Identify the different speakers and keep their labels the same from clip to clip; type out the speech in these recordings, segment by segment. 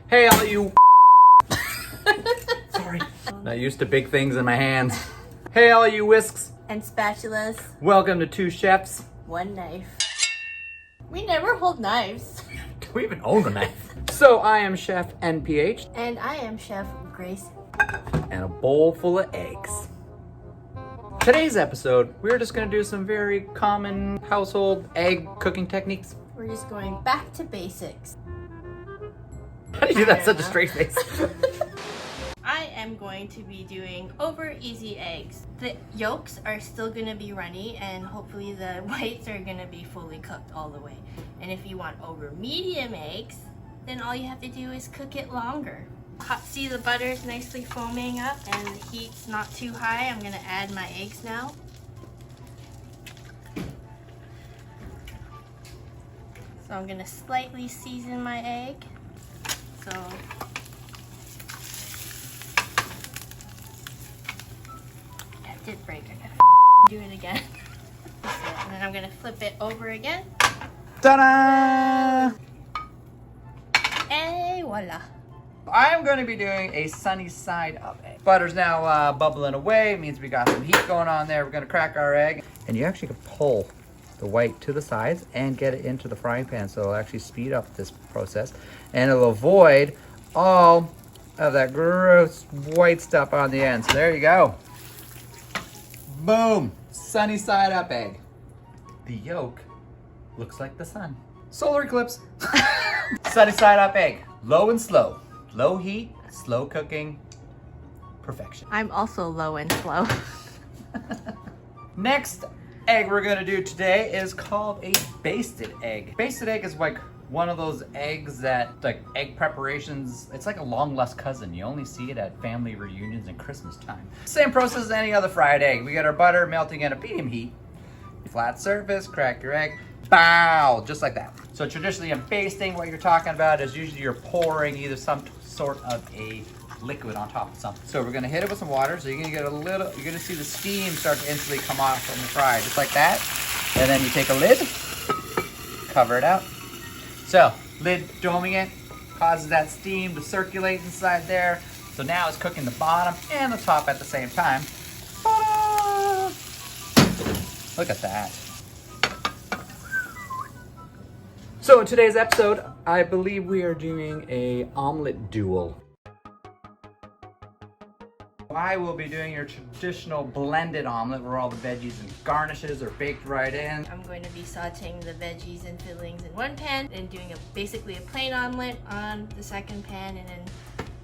Speaker 1: Hey, all you. Sorry. Not used to big things in my hands. Hey, all you whisks.
Speaker 2: And spatulas.
Speaker 1: Welcome to Two Chefs.
Speaker 2: One knife. We never hold knives.
Speaker 1: Do we even own a knife? So I am Chef NPH.
Speaker 2: And I am Chef Grace.
Speaker 1: And a bowl full of eggs. Today's episode, we're just gonna do some very common household egg cooking techniques.
Speaker 2: We're just going back to basics.
Speaker 1: How do you do that such a straight face?
Speaker 2: I am going to be doing over easy eggs. The yolks are still going to be runny and hopefully the whites are going to be fully cooked all the way. And if you want over medium eggs, then all you have to do is cook it longer. See, the butter is nicely foaming up and the heat's not too high. I'm going to add my eggs now. So I'm going to slightly season my egg. So that did break. I gotta do it again. And then I'm gonna flip it over again.
Speaker 1: Ta-da!
Speaker 2: And voila.
Speaker 1: I'm going to be doing a sunny side up egg. Butter's now bubbling away. It means we got some heat going on there. We're going to crack our egg. And you actually can pull the white to the sides and get it into the frying pan. So it'll actually speed up this process. And it'll avoid all of that gross white stuff on the end. So there you go. Boom. Sunny side up egg. The yolk looks like the sun. Solar eclipse. Sunny side up egg. Low and slow. Low heat, slow cooking, perfection.
Speaker 2: I'm also low and slow.
Speaker 1: Next egg we're gonna do today is called a basted egg. Basted egg is like one of those eggs that, like egg preparations, it's like a long lost cousin. You only see it at family reunions and Christmas time. Same process as any other fried egg. We get our butter melting at a medium heat. Flat surface, crack your egg, bow, just like that. So traditionally in basting, what you're talking about is usually you're pouring either some sort of a liquid on top of something. So we're gonna hit it with some water. So you're gonna get a little, you're gonna see the steam start to instantly come off from the fry, just like that. And then you take a lid, cover it out. So lid doming it causes that steam to circulate inside there. So now it's cooking the bottom and the top at the same time. Ta-da! Look at that. So in today's episode, I believe we are doing a omelet duel. I will be doing your traditional blended omelet where all the veggies and garnishes are baked right in.
Speaker 2: I'm going to be sauteing the veggies and fillings in one pan and doing basically a plain omelet on the second pan and then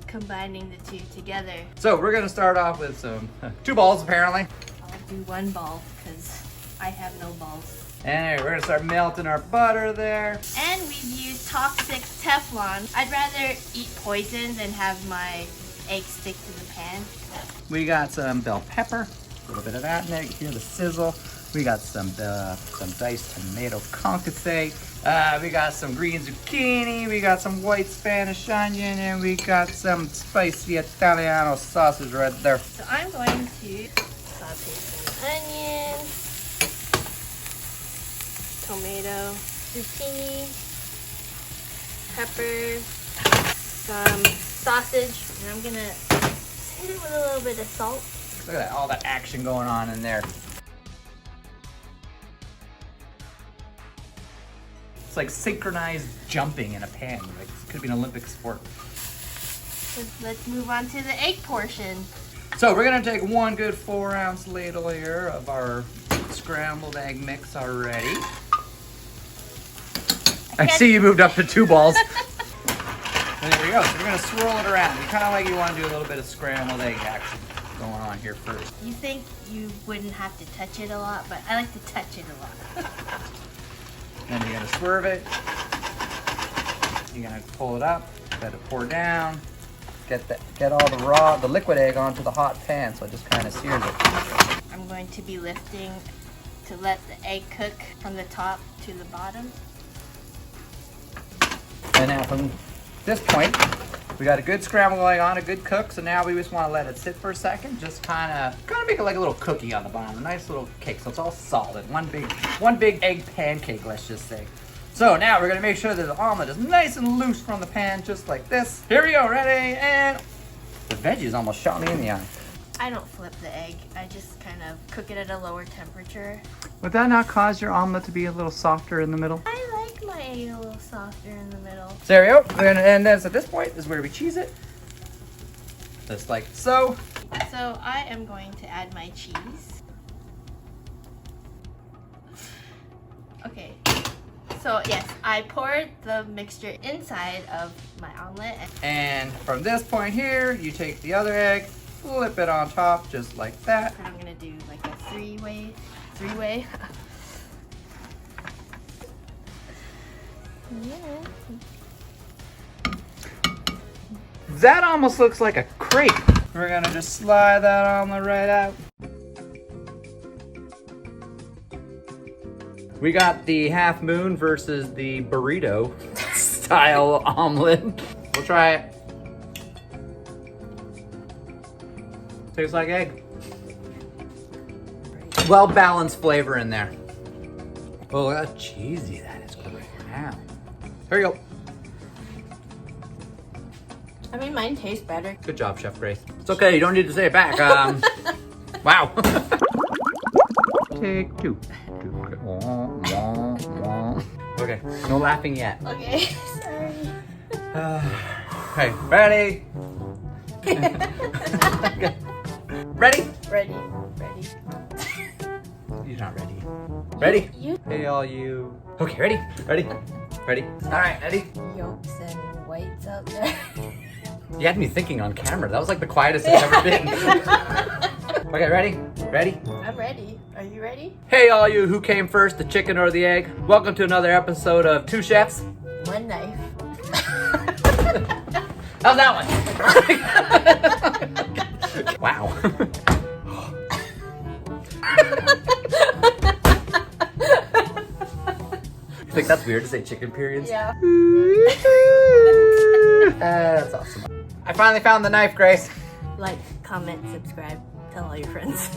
Speaker 2: combining the two together.
Speaker 1: So we're gonna start off with some 2 balls apparently.
Speaker 2: I'll do 1 ball because I have no balls.
Speaker 1: And we're gonna start melting our butter there.
Speaker 2: And we've used toxic Teflon. I'd rather eat poison than have my eggs stick to the pan.
Speaker 1: We got some bell pepper, a little bit of that in there. You hear the sizzle. We got some diced tomato concassate. We got some green zucchini. We got some white Spanish onion, and we got some spicy Italiano sausage right there.
Speaker 2: So I'm going to saute some onions, tomato, zucchini, pepper, some sausage, and I'm gonna hit it with a little bit of salt.
Speaker 1: Look at that, all that action going on in there. It's like synchronized jumping in a pan. Like it could be an Olympic sport.
Speaker 2: Let's move on to the egg portion.
Speaker 1: So we're gonna take 1 good 4-ounce ladle here of our scrambled egg mix already. I see you moved up to 2 balls. There we go. So we're gonna swirl it around. You kind of like you want to do a little bit of scrambled egg action going on here first.
Speaker 2: You think you wouldn't have to touch it a lot, but I like to touch it a lot.
Speaker 1: Then you're gonna swerve it. You're gonna pull it up, let it pour down. Get all the liquid egg onto the hot pan, so it just kind of sears it.
Speaker 2: I'm going to be lifting to let the egg cook from the top to the bottom.
Speaker 1: And now from this point, we got a good scramble going on, a good cook. So now we just want to let it sit for a second, just kind of make it like a little cookie on the bottom, a nice little cake. So it's all solid, one big egg pancake, let's just say. So now we're gonna make sure that the omelet is nice and loose from the pan, just like this. Here we go, ready, and the veggies almost shot me in the eye.
Speaker 2: I don't flip the egg. I just kind of cook it at a lower temperature.
Speaker 1: Would that not cause your omelet to be a little softer in the middle?
Speaker 2: I like my egg a little softer in the middle.
Speaker 1: So there we go. And then at this point is where we cheese it. Just like so.
Speaker 2: So I am going to add my cheese. Okay. So yes, I poured the mixture inside of my omelet.
Speaker 1: And from this point here, you take the other egg, flip it on top just like that.
Speaker 2: And I'm gonna do like a three-way. Yeah.
Speaker 1: That almost looks like a crepe. We're gonna just slide that omelet right out. We got the half moon versus the burrito style omelet. We'll try it. Tastes like egg. Well balanced flavor in there. Oh, look how cheesy that is. Wow. Here you go.
Speaker 2: I mean, mine tastes better.
Speaker 1: Good job, Chef Grace. It's okay, you don't need to say it back. Wow. Take two. Okay, no laughing yet.
Speaker 2: Okay, sorry.
Speaker 1: Okay, ready? Okay. Ready?
Speaker 2: Ready.
Speaker 1: You're not ready. Ready?
Speaker 2: You.
Speaker 1: Hey, all you. Okay, ready? Ready? Ready? All right, ready?
Speaker 2: Yolks and whites out there.
Speaker 1: You had me thinking on camera. That was like the quietest it's ever been. Okay, ready? Ready?
Speaker 2: I'm ready. Are you ready?
Speaker 1: Hey, all you, who came first, the chicken or the egg? Welcome to another episode of Two Chefs.
Speaker 2: One knife.
Speaker 1: How's that one? Wow. You think that's weird to say chicken periods?
Speaker 2: Yeah.
Speaker 1: That's awesome. I finally found the knife, Grace.
Speaker 2: Like, comment, subscribe, tell all your friends.